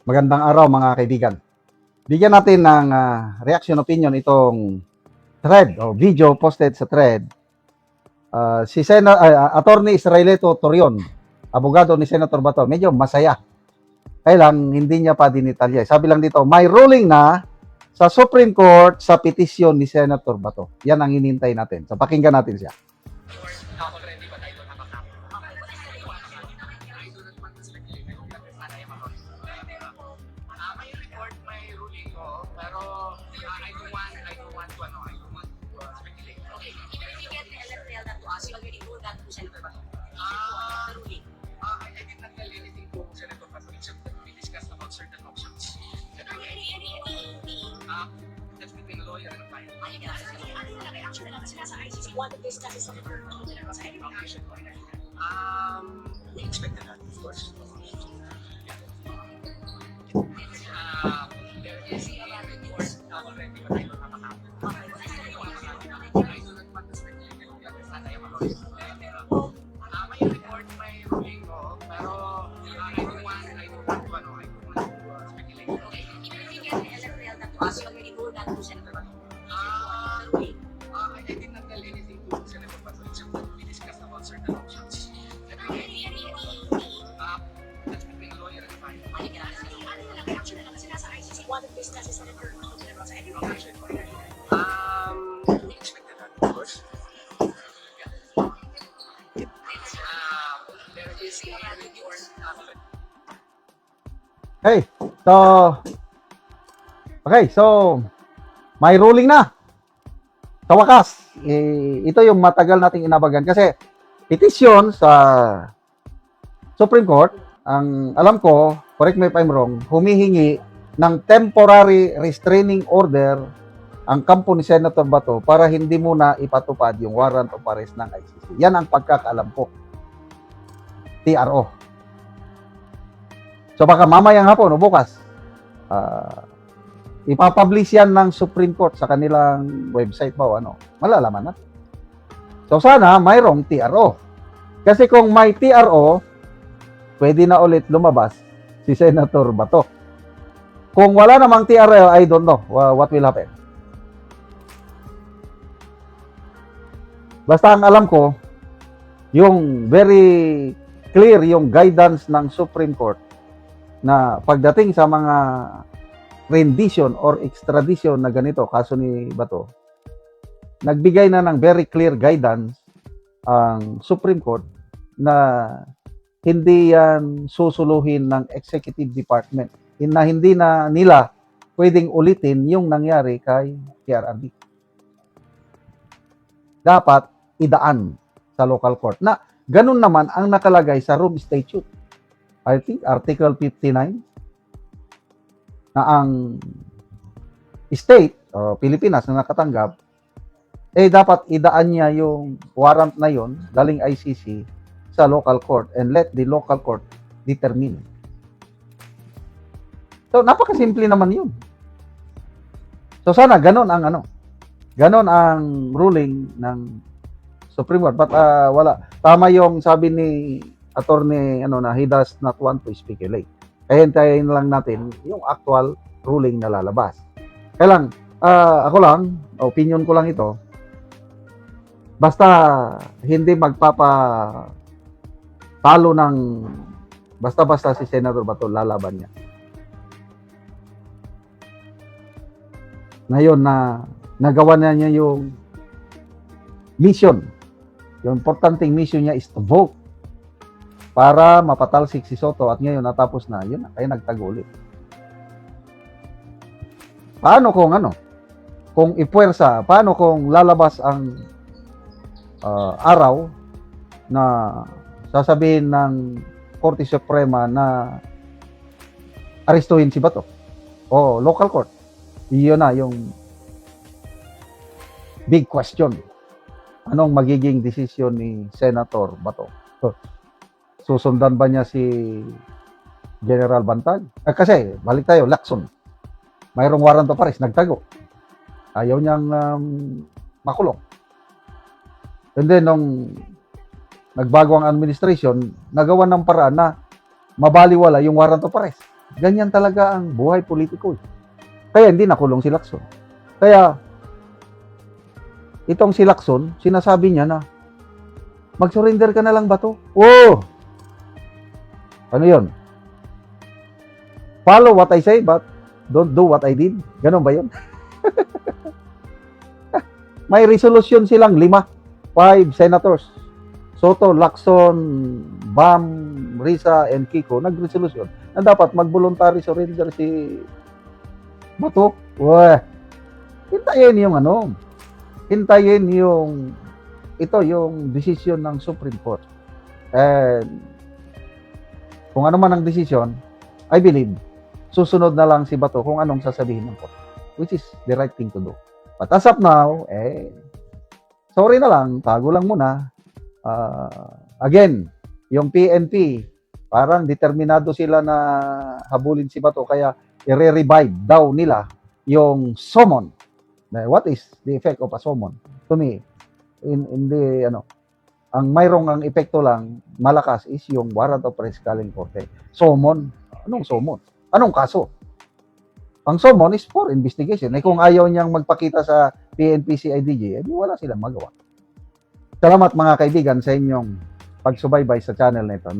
Magandang araw mga kaibigan. Bigyan natin ng reaction opinion itong thread o video posted sa thread. Si Attorney Israelito Torion, abogado ni Senator Bato, medyo masaya. Kaya lang, hindi niya pa dinitalya. Sabi lang dito, may ruling na sa Supreme Court sa petisyon ni Senator Bato. Yan ang hinintay natin. So pakinggan natin siya. That's between a lawyer and a client. Ano yung reaction na lang sila sa ICC? One of these cases of general sa any reaction ko? We expected that, of course. There is a report already, but I don't have a copy. I do not want to speculate kung sana yung mga lawyer. May report, may ruling ko, pero I don't want to speculate. Okay, if you get the electoral that was already ruled that to Senator Bato. I did not tell anything to Senator Bato except that we discussed about certain options. That's between a lawyer and a client. Ano yung reaction na lang sila sa ICC? One of these cases of general sa any reaction ko? We expected that, of course. There is a report. So may ruling na. Sa wakas, ito yung matagal nating inabagan kasi petisyon sa Supreme Court, ang alam ko, correct me if I'm wrong, humihingi ng temporary restraining order ang kampo ni Senator Bato para hindi muna ipatupad yung warrant of arrest ng ICC. Yan ang pagkakaalam ko. TRO. So baka mamayang hapon o bukas, ipapublish yan ng Supreme Court sa kanilang website ba o ano, malalaman natin. So sana mayroong TRO. Kasi kung may TRO, pwede na ulit lumabas si Senator Bato. Kung wala namang TRO, I don't know what will happen. Basta ang alam ko, yung very clear yung guidance ng Supreme Court na pagdating sa mga rendition or extradition na ganito, kaso ni Bato, nagbigay na ng very clear guidance ang Supreme Court na hindi yan susuluhin ng Executive Department, na hindi na nila pwedeng ulitin yung nangyari kay PRRD. Dapat idaan sa local court na ganun naman ang nakalagay sa Rome Statute. I think Article 59 na ang state o Pilipinas na nakatanggap dapat idaan niya yung warrant na yon galing ICC sa local court and let the local court determine. So napakasimple naman yun. So sana ganon ang ruling ng Supreme Court. But wala. Tama yung sabi ni Attorney na he does not want to speculate. Kaya hintayin lang natin yung actual ruling na lalabas. Kaya lang, ako lang, opinion ko lang ito, basta hindi magpapatalo ng basta-basta si Senator Bato, lalaban niya. Ngayon na nagawa na niya yung mission. Yung importanteng mission niya is to vote para mapatalsik si Soto at ngayon natapos na, yun na, kaya nagtago ulit. Paano kung ipuwersa, paano kung lalabas ang araw na sasabihin ng Korte Suprema na arestuhin si Bato o local court? Iyon na yung big question. Anong magiging desisyon ni Senator Bato? Susundan ba niya si General Bantag? Kasi, balik tayo, Lacson. Mayroong warrant of arrest, nagtago. Ayaw niyang makulong. And then, nung nagbago ang administration, nagawa ng paraan na mabaliwala yung warrant of arrest. Ganyan talaga ang buhay politiko. Kaya hindi nakulong si Lacson. Kaya, itong si Lacson, sinasabi niya na, mag-surrender ka na lang ba to? Oh! Ano yun? Follow what I say, but don't do what I did. Ganon ba yun? May resolution silang 5 senators. Soto, Lacson, Bam, Risa, and Kiko, nag-resolution na dapat mag-voluntary surrender si Bato. Weh, hintayin yung hintayin yung decision ng Supreme Court. And kung ano man ang decision, I believe, susunod na lang si Bato kung anong sasabihin ng court, which is the right thing to do. But as of now, sorry na lang, tago lang muna. Again, yung PNP, parang determinado sila na habulin si Bato, kaya i-revive daw nila yung summon. What is the effect of a summon? To me, in the, ang mayroong ang epekto lang, malakas, is yung warrant of arrest galing korte. Summon. Anong summon? Anong kaso? Ang summon is for investigation. Kung ayaw niyang magpakita sa PNP CIDG, wala silang magawa. Salamat mga kaibigan sa inyong pagsubaybay sa channel na ito.